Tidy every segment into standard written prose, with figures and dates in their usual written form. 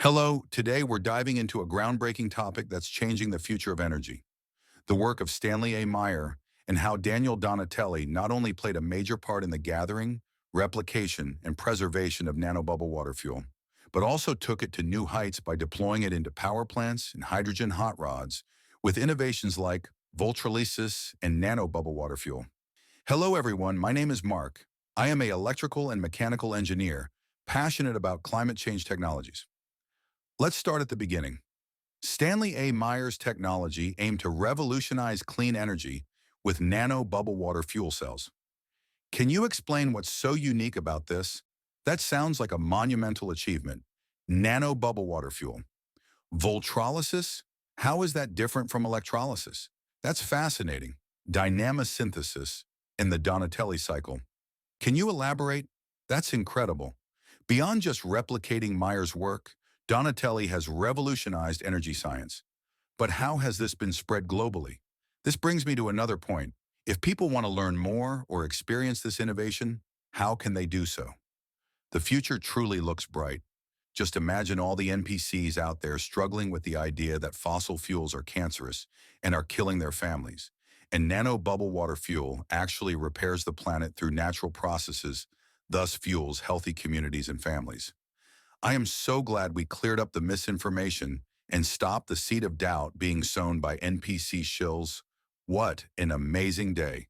Hello, today we're diving into a groundbreaking topic that's changing the future of energy. The work of Stanley A. Meyer and how Daniel Donatelli not only played a major part in the gathering, replication, and preservation of nanobubble water fuel, but also took it to new heights by deploying it into power plants and hydrogen hot rods with innovations like Voltrolysis and nanobubble water fuel. Hello everyone, my name is Mark. I am an electrical and mechanical engineer, passionate about climate change technologies. Let's start at the beginning. Stanley A. Meyer's technology aimed to revolutionize clean energy with nano bubble water fuel cells. Can you explain what's so unique about this? That sounds like a monumental achievement. Nano bubble water fuel. Voltrolysis? How is that different from electrolysis? That's fascinating. Dynamosynthesis in the Donatelli cycle. Can you elaborate? That's incredible. Beyond just replicating Meyer's work, Donatelli has revolutionized energy science. But how has this been spread globally? This brings me to another point. If people want to learn more or experience this innovation, how can they do so? The future truly looks bright. Just imagine all the NPCs out there struggling with the idea that fossil fuels are cancerous and are killing their families. And nano bubble water fuel actually repairs the planet through natural processes, thus fuels healthy communities and families. I am so glad we cleared up the misinformation and stopped the seed of doubt being sown by NPC shills. What an amazing day.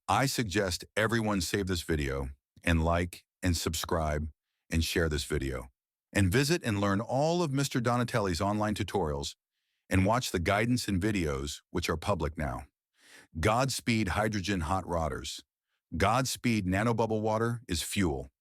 I suggest everyone save this video and like and subscribe and share this video. And visit and learn all of Mr. Donatelli's online tutorials and watch the guidance and videos which are public now. Godspeed hydrogen hot rodders. Godspeed nanobubble water is fuel.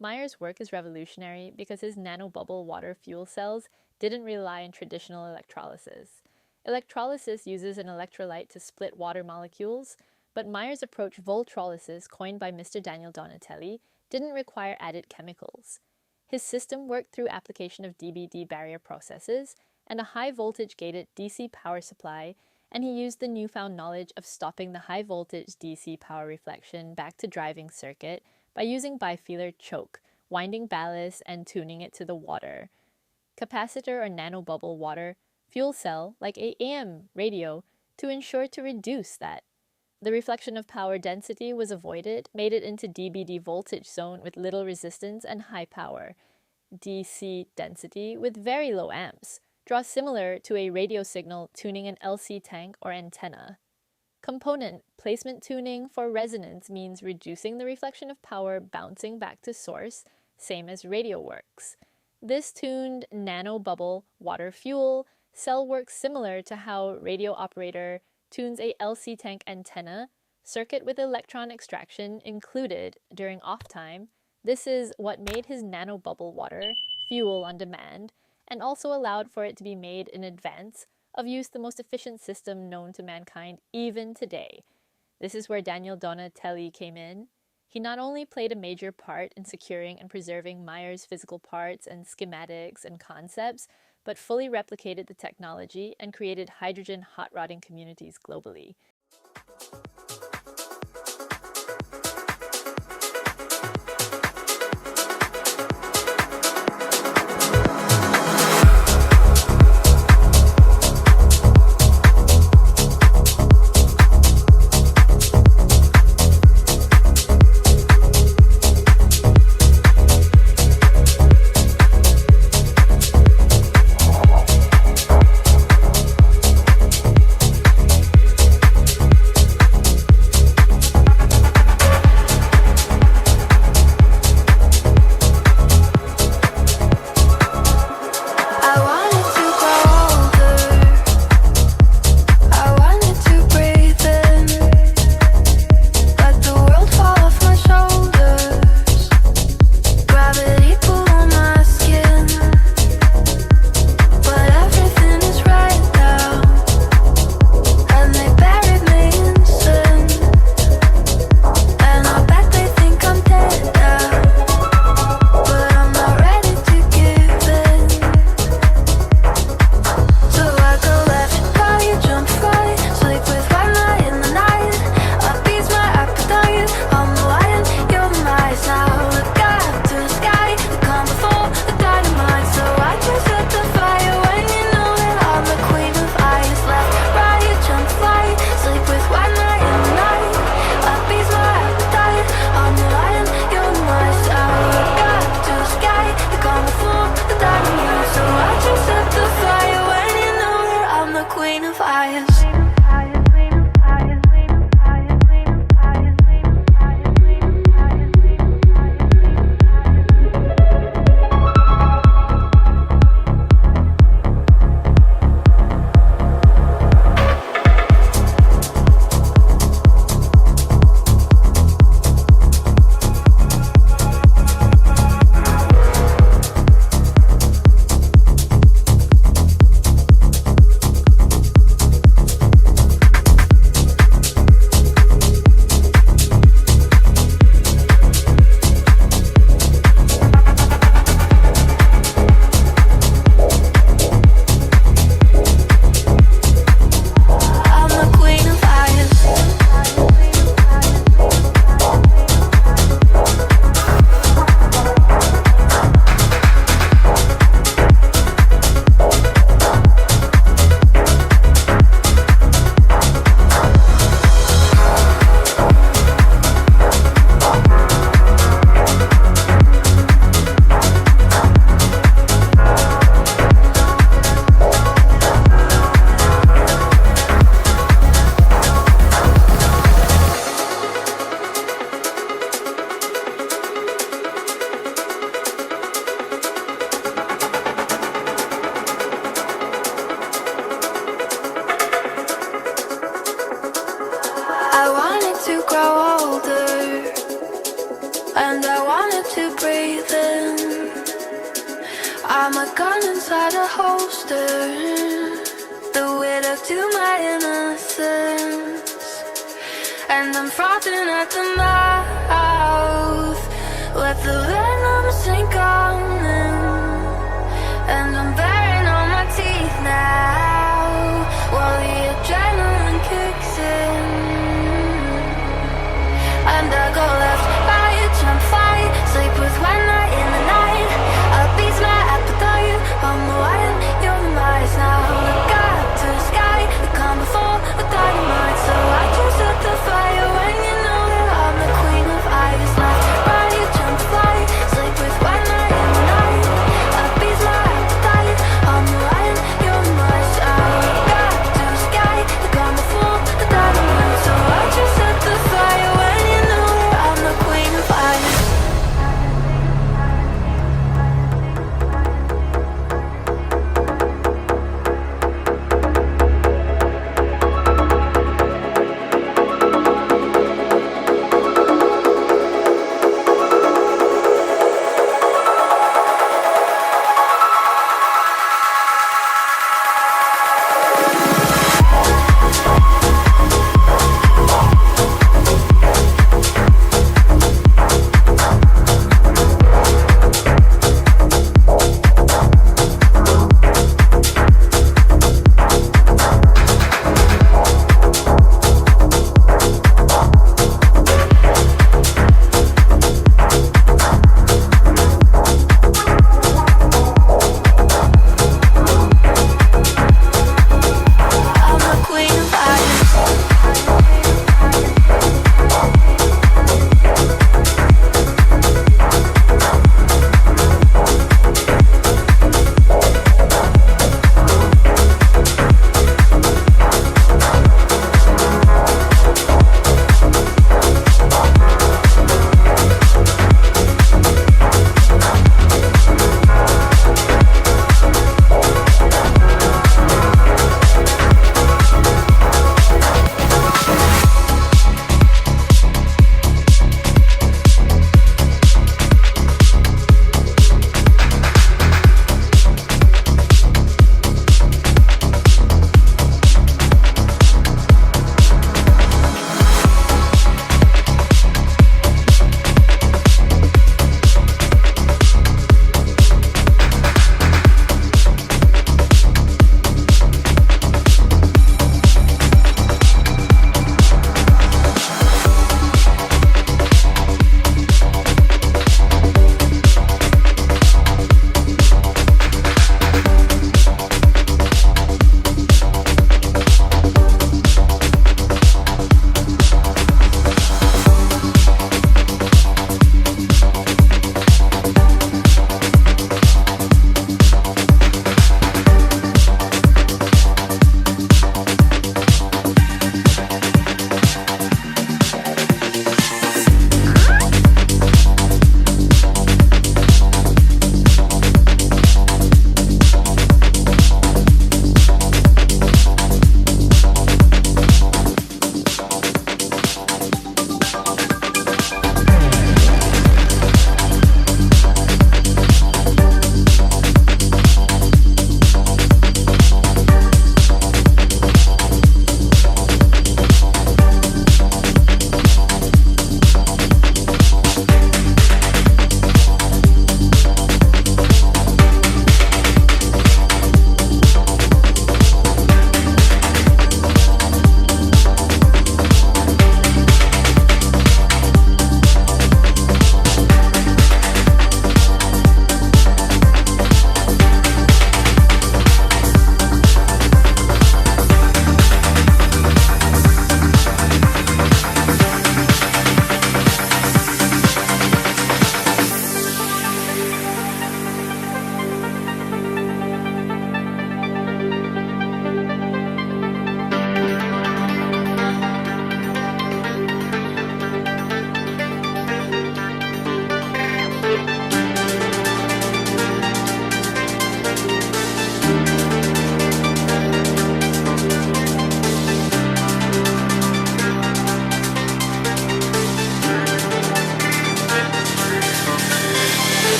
Meyer's work is revolutionary because his nanobubble water fuel cells didn't rely on traditional electrolysis. Electrolysis uses an electrolyte to split water molecules, but Meyer's approach, Voltrolysis, coined by Mr. Daniel Donatelli, didn't require added chemicals. His system worked through application of DBD barrier processes and a high-voltage gated DC power supply, and he used the newfound knowledge of stopping the high-voltage DC power reflection back to driving circuit by using bifilar choke, winding ballast, and tuning it to the water. Capacitor or nanobubble water fuel cell, like a AM radio, to ensure to reduce that. The reflection of power density was avoided, made it into DBD voltage zone with little resistance and high power. DC density with very low amps, draw similar to a radio signal tuning an LC tank or antenna. Component placement tuning for resonance means reducing the reflection of power bouncing back to source, same as radio works. This tuned nano bubble water fuel cell works similar to how radio operator tunes a LC tank antenna, circuit with electron extraction included during off time. This is what made his nano bubble water fuel on demand and also allowed for it to be made in advance of use the most efficient system known to mankind even today. This is where Daniel Donatelli came in. He not only played a major part in securing and preserving Meyer's physical parts and schematics and concepts, but fully replicated the technology and created hydrogen hot rodding communities globally. and I wanted to breathe in. I'm a gun inside a holster, the widow to my innocence, and I'm frothing at the mouth. Let the